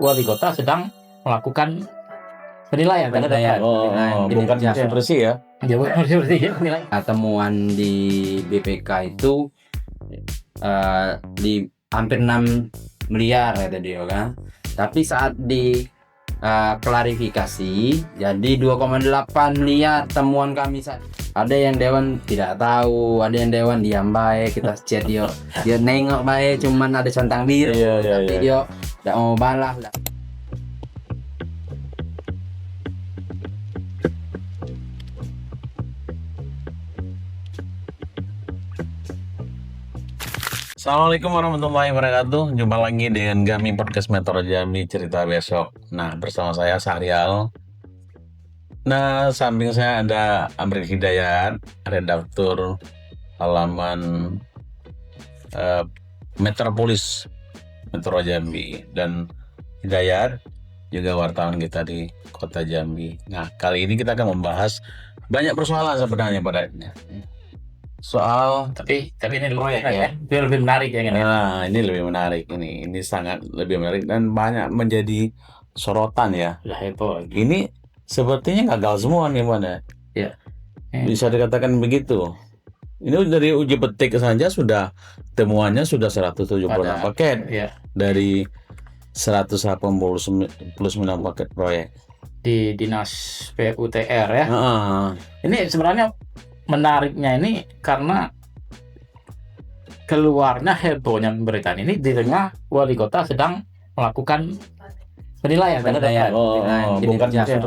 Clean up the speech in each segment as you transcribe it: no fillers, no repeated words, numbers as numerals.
wali kota sedang melakukan penilaian. Bukan bersih bersih ya. Ya, bersih penilaian. Temuan di BPK itu di hampir 6 miliar kata dia kan. Tapi saat di klarifikasi jadi 2,8 miliar temuan kami saat. Ada yang dewan tidak tahu, ada yang dewan diam baik, kita chat dia nengok baik cuman ada centang biru, tapi dia tidak mau balas. Assalamualaikum warahmatullahi wabarakatuh. Jumpa lagi dengan kami podcast Metro Jambi Cerita Besok. Nah, bersama saya Sahrial. Nah, samping saya ada Amri Hidayat, redaktur halaman Metropolis Metro Jambi, dan Hidayat juga wartawan kita di Kota Jambi. Nah, kali ini kita akan membahas banyak persoalan sebenarnya pada soal Tapi ini lebih menarik ya kan? Nah, ini lebih menarik ini sangat lebih menarik dan banyak menjadi sorotan ya. Sudah heboh. Ini sepertinya gagal semua nih, Bang. Ya. Bisa dikatakan begitu. Ini dari uji petik saja sudah temuannya sudah 176 paket Ya. dari 189 paket proyek Di Dinas PUTR ya. Ini sebenarnya menariknya ini karena keluarnya hebohnya berita ini di tengah wali kota sedang melakukan penilaian. Bukan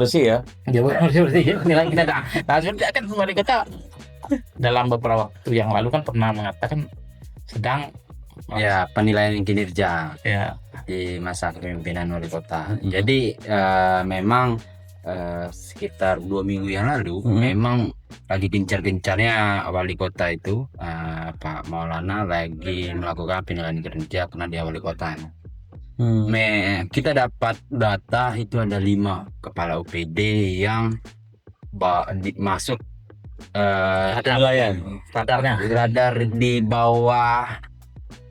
bersih ya. Ya, bersih penilaian kinerja. Nah, sebenarnya kan wali kota dalam beberapa waktu yang lalu kan pernah mengatakan sedang Penilaian kinerja ya di masa kepemimpinan wali kota. Jadi memang sekitar 2 minggu yang lalu memang lagi gencar-gencarnya wali kota itu Pak Maulana lagi melakukan penilaian kinerja karena dia wali kota. Kita dapat data itu ada 5 kepala UPD yang masuk radar di bawah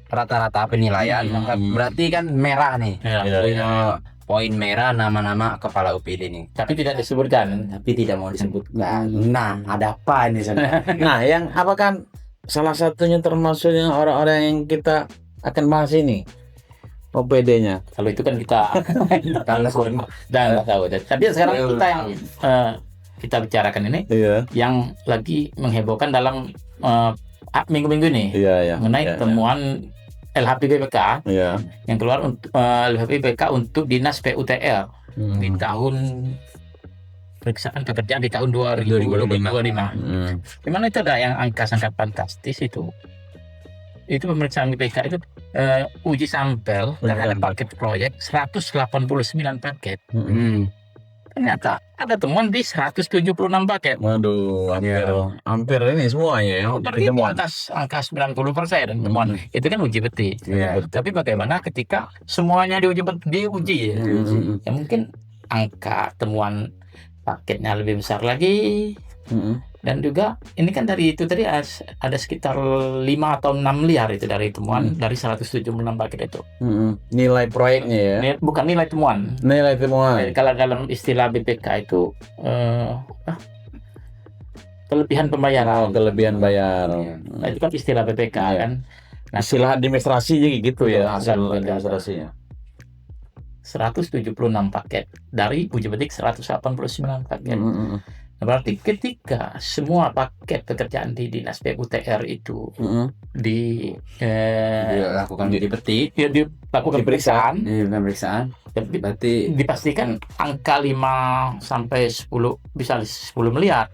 rata-rata penilaian. Berarti kan merah nih. Poin merah nama-nama kepala UPD nih. tapi tidak disebutkan. Tapi tidak mau disebut. Nah, ada apa ini sebenarnya? Nah, yang apa kan salah satunya termasuk yang orang-orang yang kita akan bahas ini OPD-nya. Kalau itu kan kita nggak tahu. Tapi sekarang kita yang kita bicarakan ini yang lagi menghebohkan dalam minggu-minggu ini mengenai temuan LHP BPK yang keluar untuk LHP BPK untuk Dinas PUTR di tahun periksaan pekerjaan di tahun 2025. Di mana itu ada yang angka sangat fantastis itu pemeriksaan BPK itu uji sampel terhadap paket proyek 189 paket. Ternyata ada temuan di 176 paket. Waduh, hampir ini semuanya ya. Berarti di atas angka 90% temuan. Itu kan uji petik. Tapi bagaimana ketika semuanya diuji ya? Ya mungkin angka temuan paketnya lebih besar lagi. Dan juga ini kan dari itu tadi ada sekitar 5 atau 6 miliar itu dari temuan dari 176 paket itu. Nilai proyeknya ya? Bukan nilai temuan. Nilai temuan. Kalau dalam istilah BPK itu kelebihan pembayaran. Kelebihan bayar. Nah, itu kan istilah BPK kan. Nah, istilah administrasi gitu ya hasil administrasinya. 176 paket dari uji petik 189 paket. Nah, berarti ketika semua paket pekerjaan di Dinas PUTR itu dilakukan uji petik, dilakukan pemeriksaan, berarti dipastikan angka 5 sampai 10 bisa 10 miliar.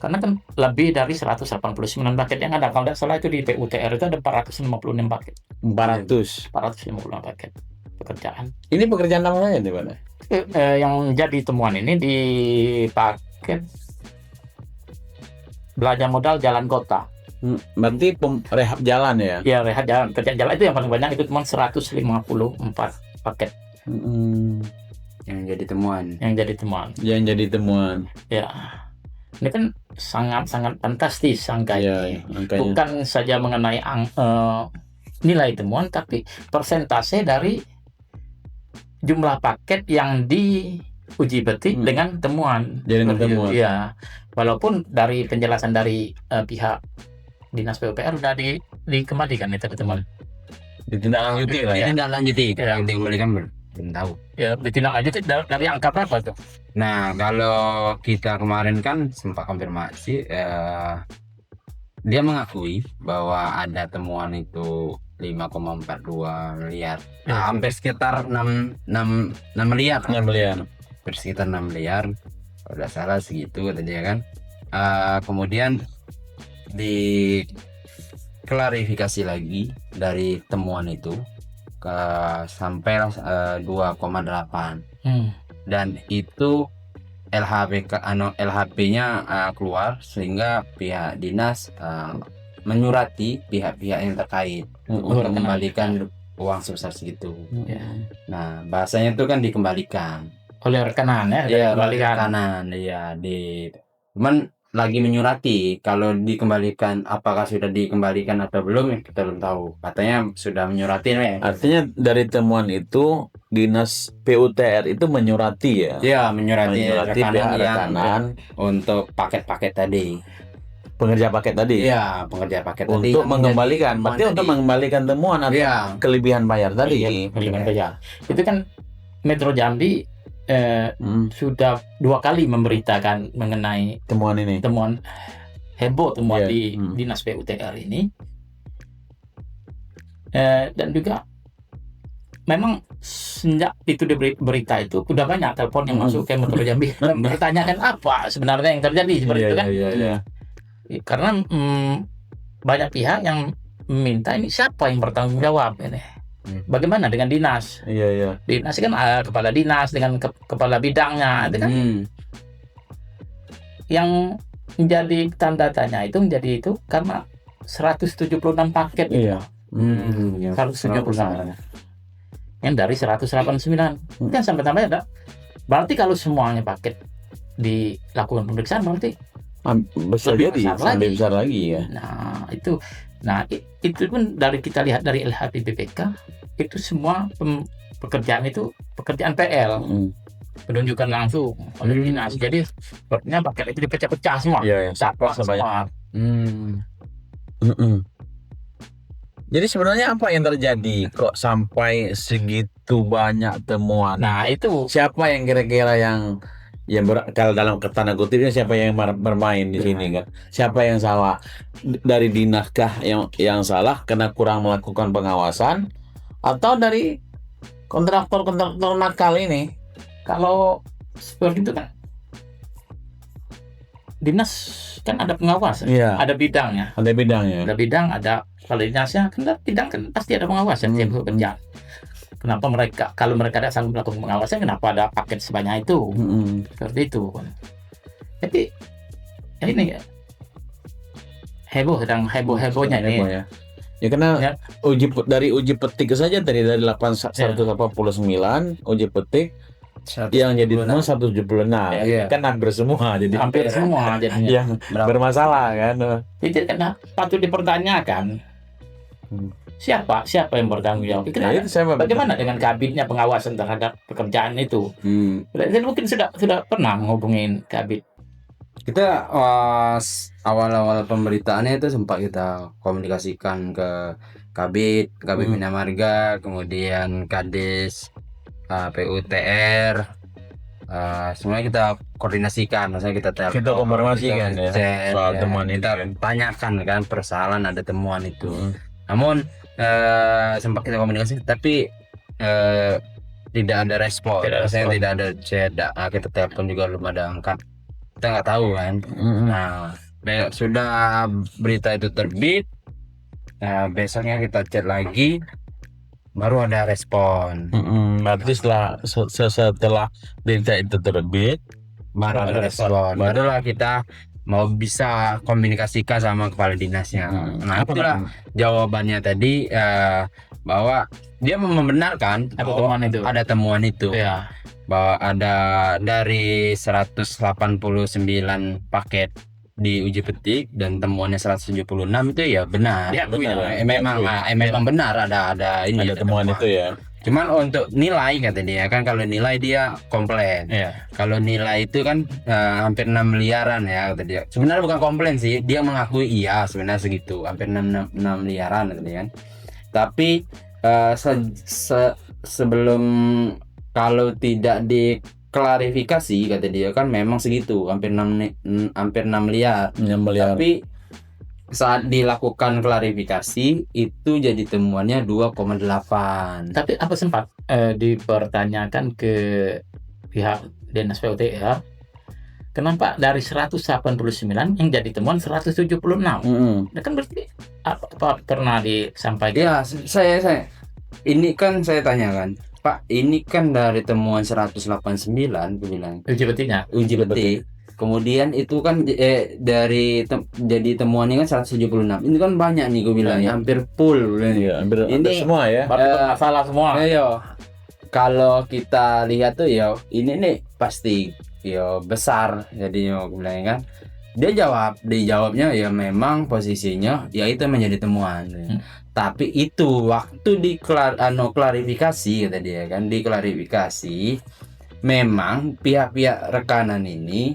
Karena kan lebih dari 189 paket yang ada. Kalau tidak salah itu di PUTR itu ada 456 paket. 456 paket pekerjaan. Ini pekerjaan namanya di mana? Yang jadi temuan ini di paket belanja modal jalan kota. Berarti rehab jalan ya? Ya, rehab jalan. Kerjaan jalan itu yang paling banyak, itu cuma 154 paket. Yang jadi temuan. Ya. Ini kan sangat-sangat fantastis angkanya. Bukan saja mengenai nilai temuan, tapi persentase dari jumlah paket yang diuji petik dengan temuan. Dengan temuan. Iya. Walaupun dari penjelasan dari pihak Dinas PUPR udah dikembalikan itu teman. Ditindaklanjuti lah ya. Ditindaklanjuti. Yang dikembalikan belum tahu. Ya, ditindaklanjuti dari angka berapa tuh? Nah, kalau kita kemarin kan sempat konfirmasi, dia mengakui bahwa ada temuan itu 5,42 miliar. Nah, hampir sekitar 6 miliar. 6 miliar. Hampir sekitar 6 miliar. Kalau tidak salah segitu tadi kan. Kemudian diklarifikasi lagi dari temuan itu sampai 2,8. Dan itu LHP-nya keluar sehingga pihak dinas menyurati pihak-pihak yang terkait untuk mengembalikan uang sebesar segitu. Nah, bahasanya itu kan dikembalikan oleh rekanan ya, rekanan ya, cuman lagi menyurati kalau dikembalikan, apakah sudah dikembalikan atau belum kita belum tahu. Katanya sudah menyurati ya. Artinya dari temuan itu Dinas PUTR itu menyurati ya. Ya, menyurati rekanan untuk paket-paket tadi. Pengerja paket tadi. Iya, pengerja paket tadi. Untuk mengembalikan, berarti untuk mengembalikan temuan atau kelebihan bayar tadi. Iya, kelebihan bayar. Itu kan Metro Jambi sudah 2 kali memberitakan mengenai temuan heboh di Dinas PUTR ini, dan juga memang sejak itu diberi berita itu udah banyak telepon yang masuk ke Metro Jambi bertanyakan apa sebenarnya yang terjadi seperti itu kan. Karena banyak pihak yang meminta ini siapa yang bertanggung jawab ini. Bagaimana dengan dinas? Dinas kan kepala dinas dengan kepala bidangnya, itu kan yang menjadi tanda tanya itu karena 176 paket. 176 yang dari 189 kan sampai tambah ada. Berarti kalau semuanya paket dilakukan pemeriksaan berarti besar lagi ya. Nah, itu pun dari kita lihat dari LHP BPK itu semua pekerjaan PL, penunjukan langsung oleh dinas. Jadi sepertinya paket itu dipecah-pecah semua. Saklek semua. Jadi sebenarnya apa yang terjadi kok sampai segitu banyak temuan? Nah, itu siapa yang kira-kira yang kalau dalam tanda kutipnya siapa yang bermain di sini kan? Siapa yang salah? Dari dinaskah yang salah karena kurang melakukan pengawasan, atau dari kontraktor nakal ini? Kalau seperti itu kan dinas kan ada pengawas, ada bidangnya. Ada bidang, ada kalau dinasnya kan bidang kan pasti ada pengawasan yang bekerja. Kenapa kalau mereka tidak sanggup melakukan pengawasan, kenapa ada paket sebanyak itu? Seperti itu. Jadi ini sedang hebohnya ini. Ya karena dari uji petik saja dari 189 uji petik yang jadi temuan 176 kan hampir semua jadinya yang bermasalah kan. Jadi karena patut dipertanyakan siapa yang bertanggung jawab. Bagaimana dengan kabinnya pengawasan terhadap pekerjaan itu? Dan mungkin sudah pernah ngomongin kabit. Kita awal-awal pemberitaannya itu sempat kita komunikasikan ke kabit Bina Marga, kemudian Kades, PUTR, semuanya kita koordinasikan, maksudnya kita telepon, kita konfirmasikan soal temuan itu. Kita tanyakan kan persoalan ada temuan itu. Namun sempat kita komunikasi tapi tidak ada respon. Tidak ada chat, kita telepon juga belum ada angkat. Kita nggak tahu kan. Nah, sudah berita itu terbit, besoknya kita chat lagi, baru ada respon. Berarti setelah berita itu terbit, baru ada respon. Barulah kita mau bisa komunikasikan sama kepala dinasnya. Nah, itulah jawabannya tadi, bahwa dia membenarkan ada temuan itu. Bahwa ada dari 189 paket di uji petik dan temuannya 176 itu ya benar. Benar. Memang benar ada temuan itu ya. Cuman untuk nilai kata dia kan, kalau nilai dia komplain. Kalau nilai itu kan hampir 6 miliaran ya kata dia. Sebenarnya bukan komplain sih, dia mengakui iya sebenarnya segitu, hampir 6 miliaran kata dia kan. Tapi sebelum, kalau tidak diklarifikasi kata dia kan memang segitu, hampir 6 miliar. Tapi saat dilakukan klarifikasi itu jadi temuannya 2,8. Tapi apa sempat dipertanyakan ke pihak Dinas PUTR, kenapa dari 189 yang jadi temuan 176? Nah, kan berarti apa pernah disampaikan? Ya, saya ini kan saya tanyakan, Pak, ini kan dari temuan 189 aku bilang. Uji petik. Kemudian itu kan dari jadi temuannya kan 176. Ini kan banyak nih gue bilang, hampir full. Hampir semua ya. Masalah semua. Kalau kita lihat tuh ya, ini nih pasti ya besar. Jadi gue bilang kan, dijawabnya ya memang posisinya ya itu menjadi temuan. Tapi itu waktu klarifikasi kata dia kan, diklarifikasi memang pihak-pihak rekanan ini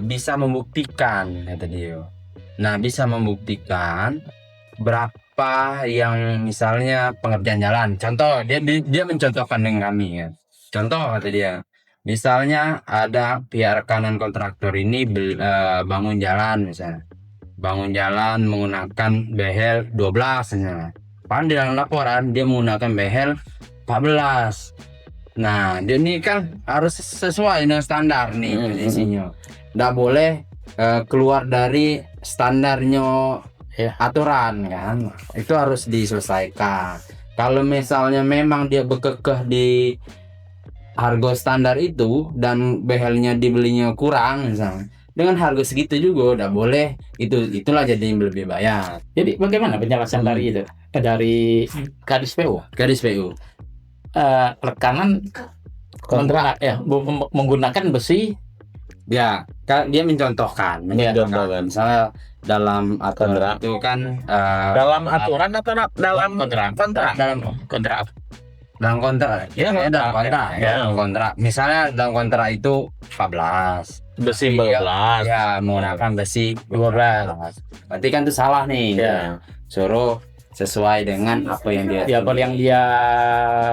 bisa membuktikan kata dia. Nah, bisa membuktikan berapa yang misalnya pengerjaan jalan. Contoh, dia mencontohkan dengan kami ya. Contoh kata dia, misalnya ada pihak rekanan kontraktor ini bangun jalan misalnya. Bangun jalan menggunakan behel 12 misalnya. Padahal di dalam laporan dia menggunakan behel 14. Nah, dia ini kan harus sesuai dengan standar nih isinya. Nggak boleh keluar dari standarnya aturan kan. Itu harus diselesaikan. Kalau misalnya memang dia berkekeh di harga standar itu dan behelnya dibelinya kurang misalnya, dengan harga segitu juga udah boleh, itulah jadi yang lebih bayar. Jadi bagaimana penjelasan dari itu, dari Kadis PU? Rekanan kontrak menggunakan besi ya, kan dia mencontohkan. Misalnya dalam aturan itu kan dalam aturan atau dalam kontrak? Dalam kontrak. Dalam kontrak. Misalnya dalam kontrak itu 14. Besi 12. Ya, menggunakan besi 12. Berarti kan itu salah nih. Ya. Suruh sesuai dengan apa yang dia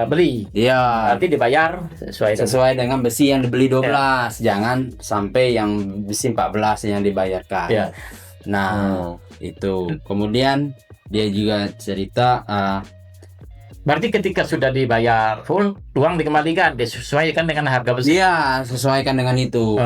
beli. Iya. Berarti dibayar sesuai dengan besi yang dibeli 12. Jangan sampai yang besi 14 yang dibayarkan. Ya. Nah, itu. Kemudian dia juga cerita berarti ketika sudah dibayar full, uang dikembalikan, disesuaikan dengan harga besi. Iya, sesuaikan dengan itu.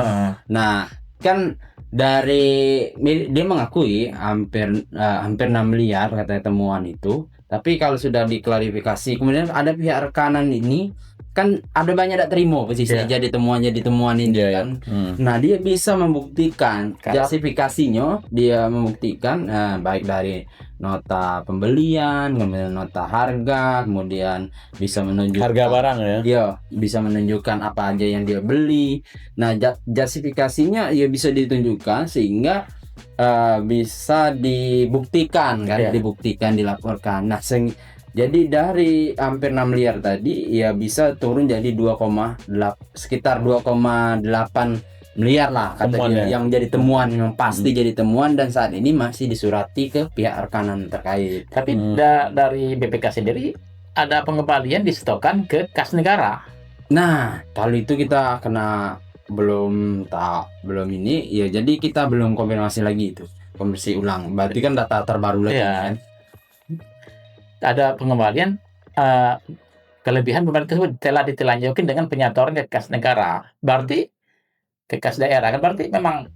Nah, kan dia mengakui hampir 6 miliar katanya temuan itu. Tapi kalau sudah diklarifikasi, kemudian ada pihak rekanan ini kan ada banyak tidak terima posisinya jadi temuan ini kan. Nah, dia bisa membuktikan justifikasinya, dia membuktikan baik dari nota pembelian, kemudian nota harga, kemudian bisa menunjukkan harga barang ya. Iya, bisa menunjukkan apa aja yang dia beli. Nah, justifikasinya ya bisa ditunjukkan sehingga bisa dibuktikan kan, dilaporkan. Nah, jadi dari hampir 6 miliar tadi ya bisa turun jadi sekitar 2,8 miliar lah katanya yang jadi temuan, yang pasti jadi temuan, dan saat ini masih disurati ke pihak rekanan terkait. Tapi dari BPK sendiri ada pengembalian disetokan ke kas negara. Nah, kalau itu kita belum ini ya, jadi kita belum konfirmasi lagi itu, konfirmasi ulang. Berarti kan data terbaru lagi kan. Ada pengembalian kelebihan pemerintah tersebut telah ditelanjutkan dengan penyetoran ke kas negara. Berarti ke kas daerah kan, berarti memang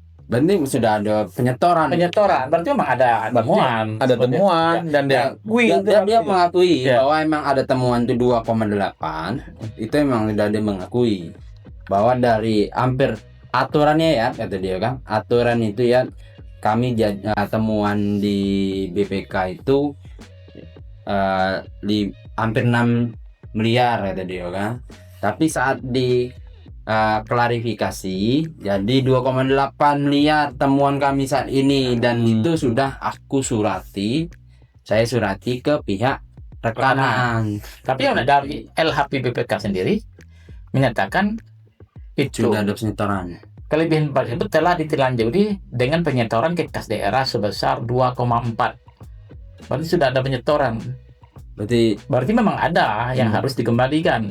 sudah ada penyetoran. Berarti memang ada temuan. Dan dia mengakui bahwa memang ada temuan itu 2,8. Itu memang sudah dia mengakui bahwa dari hampir aturannya ya kata dia kan, aturan itu ya kami temuan di BPK itu di hampir 6 miliar kata dia kan. Tapi saat di klarifikasi jadi 2,8 miliar temuan kami saat ini, dan itu sudah saya surati ke pihak rekanan. Tapi yang dari LHP BPK sendiri menyatakan itu Sudah ada penyetoran. kelebihan pajak itu telah ditindaklanjuti dengan penyetoran ke kas daerah sebesar 2,4. Berarti sudah ada penyetoran. Berarti memang ada yang harus dikembalikan.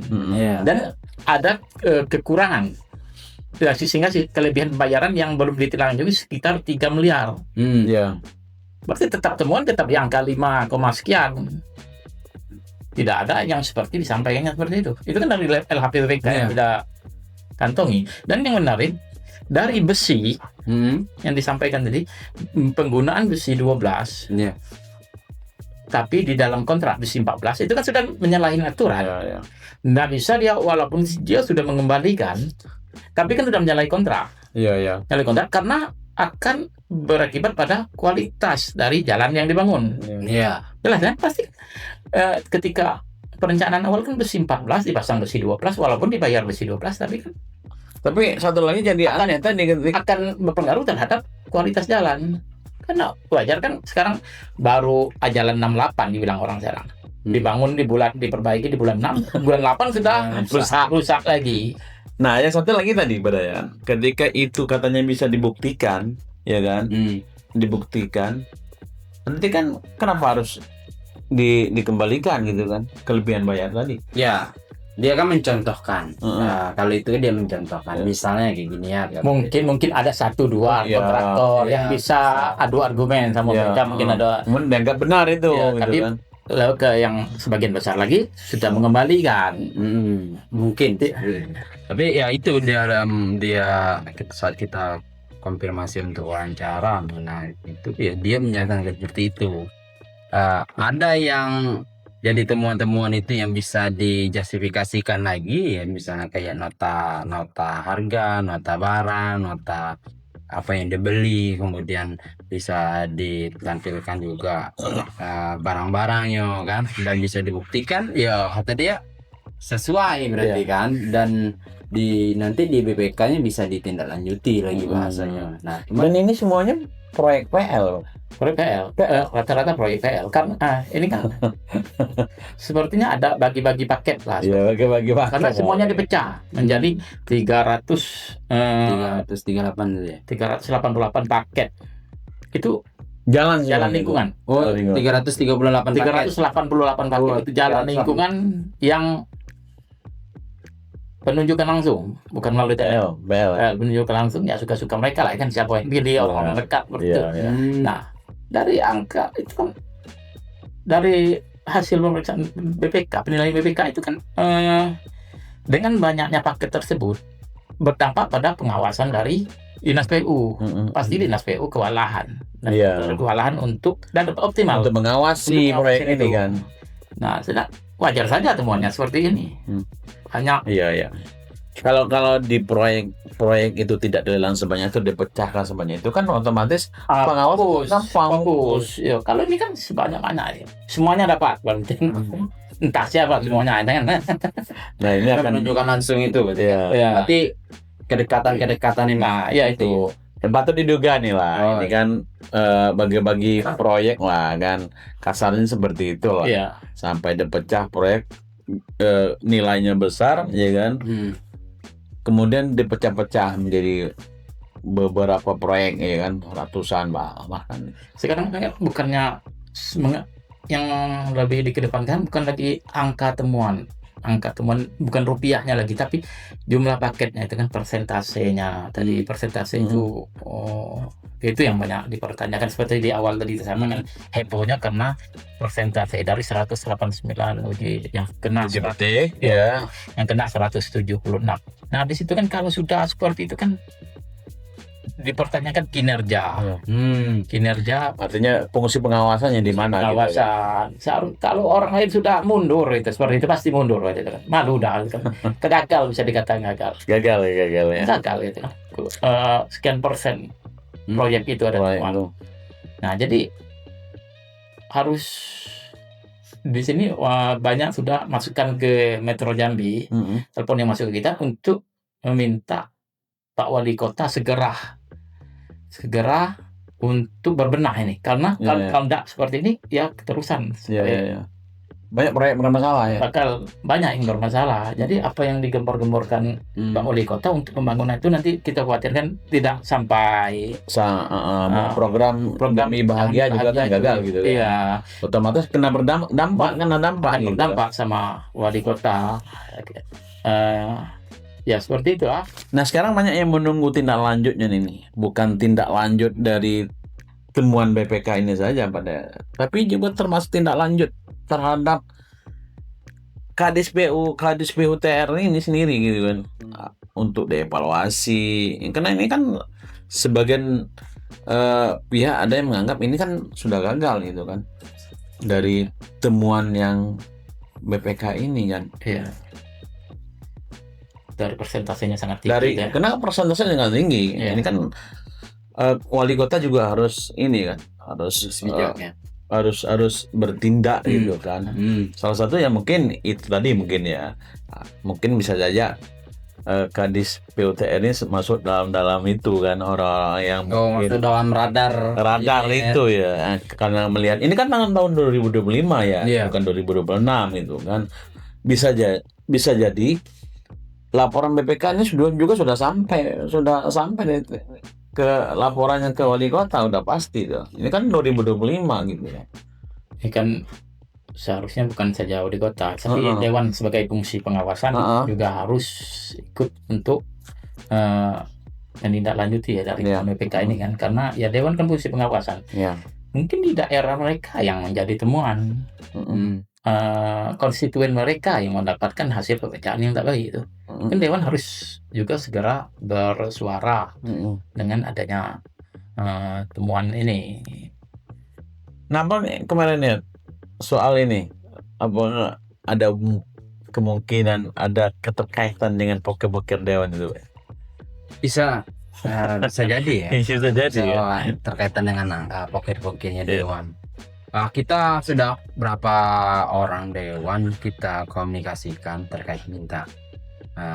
Dan ada kekurangan. Sehingga kelebihan pembayaran yang belum ditindaklanjuti sekitar 3 miliar. Berarti tetap temuan tetap di angka 5, sekian. Tidak ada yang seperti disampaikannya seperti itu. Itu kan dari LHP BPK yang tidak kantongi. Dan yang menarik, dari besi yang disampaikan tadi, penggunaan besi 12, tapi di dalam kontrak besi 14 itu kan sudah menyalahi aturan. Nggak bisa dia, walaupun dia sudah mengembalikan, tapi kan sudah menyalahi kontrak. Menyalahi kontrak karena akan berakibat pada kualitas dari jalan yang dibangun. Jelas kan? Pasti ketika perencanaan awal kan besi 14 dipasang besi 12, walaupun dibayar besi 12, tapi satu lagi jadi aneh tadi akan berpengaruh terhadap kualitas jalan. Karena wajar kan sekarang baru jalan 68 dibilang orang sekarang. Dibangun diperbaiki di bulan 6, bulan 8 sudah rusak lagi. Nah, yang satu lagi tadi Badayan, ketika itu katanya bisa dibuktikan, ya kan? Dibuktikan. Nanti kan kenapa harus dikembalikan gitu kan? Kelebihan bayar tadi. Ya, dia kan mencontohkan. Kalau itu dia mencontohkan. Misalnya kayak gini ya. Mungkin ada 1-2 kontraktor yang bisa adu argumen sama mereka, mungkin ada. Dianggap benar itu. Gitu tapi kan? Lalu ke yang sebagian besar lagi sudah mengembalikan. Mungkin. Tapi ya itu dia saat kita konfirmasi untuk wawancara, nah itu ya dia menyatakan seperti itu. Ada yang jadi temuan-temuan itu yang bisa dijustifikasikan lagi ya, misalnya kayak nota harga, nota barang, nota apa yang dibeli, kemudian bisa ditampilkan juga barang-barangnya kan, dan bisa dibuktikan ya kata dia sesuai berarti kan, dan nanti di BPK-nya bisa ditindaklanjuti lagi bahasanya. Nah, dan ini semuanya proyek PL. Rata-rata proyek PL kan. Ini kan sepertinya ada bagi-bagi paket lah. Iya, bagi-bagi paket. Karena semuanya dipecah menjadi 338 gitu ya. 388 paket. Itu jalan lingkungan. 338 paket. 388 paket itu jalan lingkungan yang penunjukan langsung, bukan melalui TL. Penunjukan langsung ya suka-suka mereka lah kan, siapa yang pilih, orang dekat begitu. Nah, dari angka itu kan, dari hasil pemeriksaan BPK, penilaian BPK itu kan dengan banyaknya paket tersebut berdampak pada pengawasan dari Dinas PU. Pasti Dinas PU kewalahan. Kewalahan untuk dan optimal untuk mengawasi proyek ini kan. Nah, sudah wajar saja temuannya seperti ini. Hanya kalau di proyek itu tidak dilelang sebanyak itu, dipecahkan sebanyak itu kan otomatis pengawas fokus. Ya, kalau ini kan sebanyak-banyak, semuanya dapat, penting entah siapa semuanya kan. Nah, ini akan menunjukkan langsung itu berarti. Berarti kedekatan ini. Nah, ya itu. Patut diduga nih lah. Ini kan bagi-bagi proyek lah kan, kasarnya seperti itu lah. Sampai dipecah proyek nilainya besar, ya kan. Kemudian dipecah-pecah menjadi beberapa proyek, ya kan, ratusan bahkan. Sekarang bukannya yang lebih dikedepankan bukan lagi angka temuan bukan rupiahnya lagi, tapi jumlah paketnya itu kan, persentasenya tadi, persentase itu itu yang banyak dipertanyakan. Seperti di awal tadi sama kan, hebohnya karena persentase dari 189 yang kena yang kena 176. Nah, di situ kan kalau sudah seperti itu kan dipertanyakan kinerja. Kinerja artinya fungsi pengawasannya di mana? Pengawasan. Gitu, kalau orang lain sudah mundur itu seperti itu pasti mundur gitu kan. Malu dah gitu kan. Gagal, bisa dikatakan gagal. Gagal ya. Gagal itu kan. Sekian persen proyek itu ada temuan. Nah, jadi harus di sini banyak sudah masukkan ke Metro Jambi, telepon yang masuk ke kita untuk meminta Pak Wali Kota segera untuk berbenah ini, karena kalau tidak seperti ini ya keterusan. banyak proyek bermasalah ya. Bakal banyak yang bermasalah. Jadi apa yang digembor-gemborkan Pak Wali Kota untuk pembangunan itu nanti kita khawatirkan tidak sampai program demi bahagia juga kan gagal gitu. Iya. Otomatis kena berdampak sama Wali Kota. Ya seperti itu lah. Nah sekarang banyak yang menunggu tindak lanjutnya nih, bukan tindak lanjut dari temuan BPK ini saja tapi juga termasuk tindak lanjut terhadap Kadis PUTR ini sendiri gitu kan, untuk dievaluasi. Karena ini kan sebagian pihak ada yang menganggap ini kan sudah gagal gitu kan dari temuan yang BPK ini kan. Iya. Dari persentasenya sangat tinggi. Kenapa persentasenya sangat tinggi? Iya. Ini kan wali kota juga harus ini kan, harus bertindak gitu kan. Salah satu yang mungkin itu tadi mungkin bisa saja Kadis PUTR ini masuk dalam itu kan, orang yang masuk dalam radar itu ya, karena melihat ini kan tahun 2025 ya, bukan 2026 itu kan. Bisa jadi laporan BPK ini sudah sampai ke laporannya ke wali kota, udah pasti tuh. Ini kan 2025 gitu ya. Ini kan seharusnya bukan saja wali kota, tapi dewan sebagai fungsi pengawasan juga harus ikut untuk menindaklanjuti ya dari BPK ini kan, karena ya dewan kan fungsi pengawasan. Mungkin di daerah mereka yang menjadi temuan, konstituen mereka yang mendapatkan hasil pekerjaan yang tak baik itu. Kan dewan harus juga segera bersuara dengan adanya temuan ini. Nampak kemarin ya soal ini apa ada kemungkinan ada keterkaitan dengan poker-poker dewan itu? Bisa jadi ya. Bisa jadi ya. Terkaitan dengan poker-pokernya dewan. Kita sudah berapa orang dewan kita komunikasikan terkait minta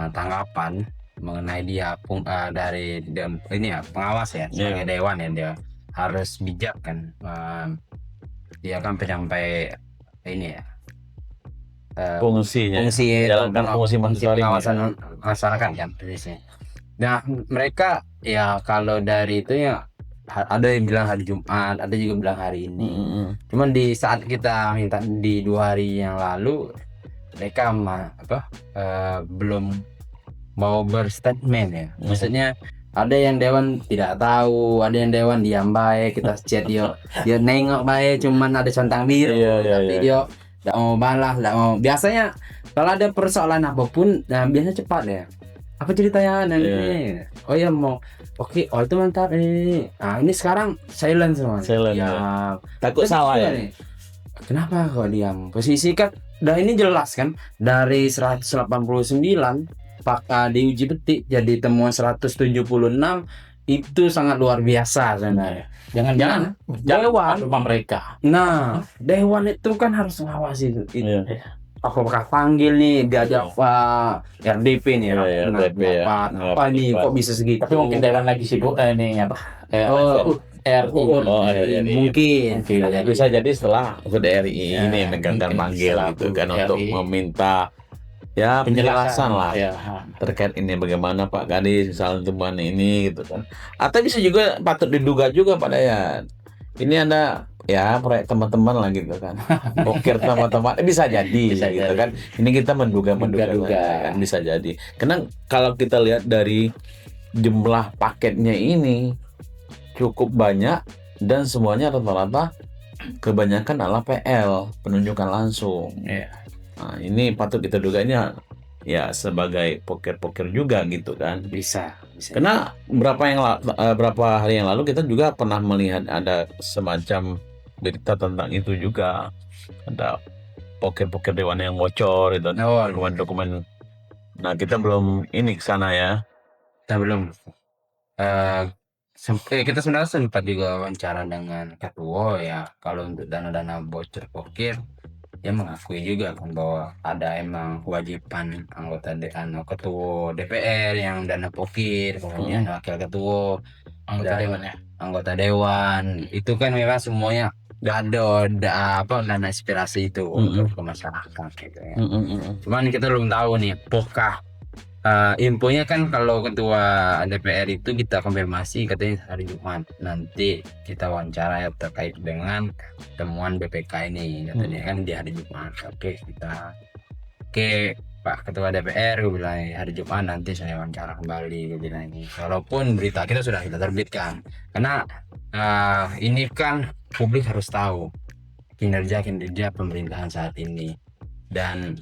tanggapan mengenai dia dari ini ya, pengawas ya, sebagai dewan ya, dia harus bijak kan. Dia kan penyampai ini ya, fungsi pengawasan masyarakat kan prinsipnya. Nah mereka ya kalau dari itu ya ada yang bilang hari Jumat, ada juga bilang hari ini. Cuman di saat kita minta di 2 hari yang lalu, mereka belum mau berstatement ya. Maksudnya ada yang dewan tidak tahu, ada yang dewan diam baik, kita chat dia nengok baik, cuman ada centang biru, tapi dia tidak mau balas, tidak mau. Biasanya kalau ada persoalan apapun, biasanya cepat ya. Apa ceritanya ini? Oh ya mau, oke, itu mantap ini. Ini sekarang silent semua. Ya. Takut salah ya. Nih. Kenapa kok diam? Posisi kan, ini jelas kan dari 189 diuji petik jadi temuan 176 itu sangat luar biasa sebenarnya. Jangan dewan mereka. Nah, dewan itu kan harus mengawasi itu. Aku bakal panggil nih, diajak RDP nih, apa nih kok bisa segitu? Tapi mungkin dewan lagi sibuk ini apa? Mungkin bisa jadi setelah DRI ini megangkan manggil gitu kan untuk meminta penjelasan lah terkait ini bagaimana Pak Kadis misalnya temuan ini gitu kan. Atau bisa juga patut diduga juga pada ini ada proyek teman-teman lah gitu kan. Poker teman-teman bisa jadi gitu kan. Ini kita menduga kan, bisa jadi. Karena kalau kita lihat dari jumlah paketnya ini cukup banyak dan semuanya rata-rata kebanyakan adalah PL, penunjukan langsung. Nah, ini patut kita duga ini sebagai poker juga gitu kan. Bisa. Karena berapa hari yang lalu kita juga pernah melihat ada semacam berita tentang itu juga. Ada poker dewan yang bocor itu, dokumen. Nah, kita belum ini ke sana ya. Kita belum. Kita sebenarnya sempat juga wawancara dengan ketua ya, kalau untuk dana-dana bocor poker. Dia mengakui juga kan bahwa ada emang kewajiban ketua DPR yang dana poker, kemudian wakil ketua, anggota dewan itu kan memang semuanya dana inspirasi itu untuk ke masyarakat gitu ya. Cuman kita belum tahu nih apakah infonya kan kalau ketua DPR itu kita konfirmasi katanya hari Jumat nanti kita wawancara ya terkait dengan temuan BPK ini katanya kan di hari Jumat. Oke Pak Ketua DPR, gue bilang hari Jumat nanti saya wawancara kembali, gue bilang ini. Walaupun berita kita sudah kita terbitkan, karena ini kan publik harus tahu kinerja pemerintahan saat ini. Dan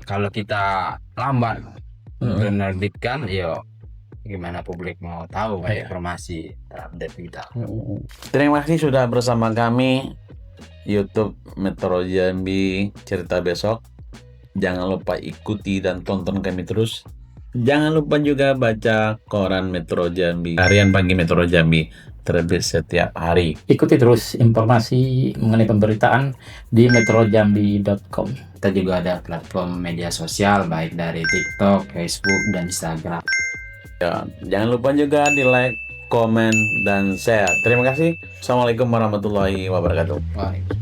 kalau kita lambat menerbitkan, gimana publik mau tahu informasi update kita. Terima kasih sudah bersama kami YouTube Metro Jambi Cerita Besok. Jangan lupa ikuti dan tonton kami terus. Jangan lupa juga baca koran Metro Jambi, Harian Pagi Metro Jambi, terbit setiap hari. Ikuti terus informasi mengenai pemberitaan di metrojambi.com. Kita juga ada platform media sosial baik dari TikTok, Facebook, dan Instagram. Ya, jangan lupa juga di like, komen, dan share. Terima kasih. Assalamualaikum warahmatullahi wabarakatuh. Waalaikumsalam.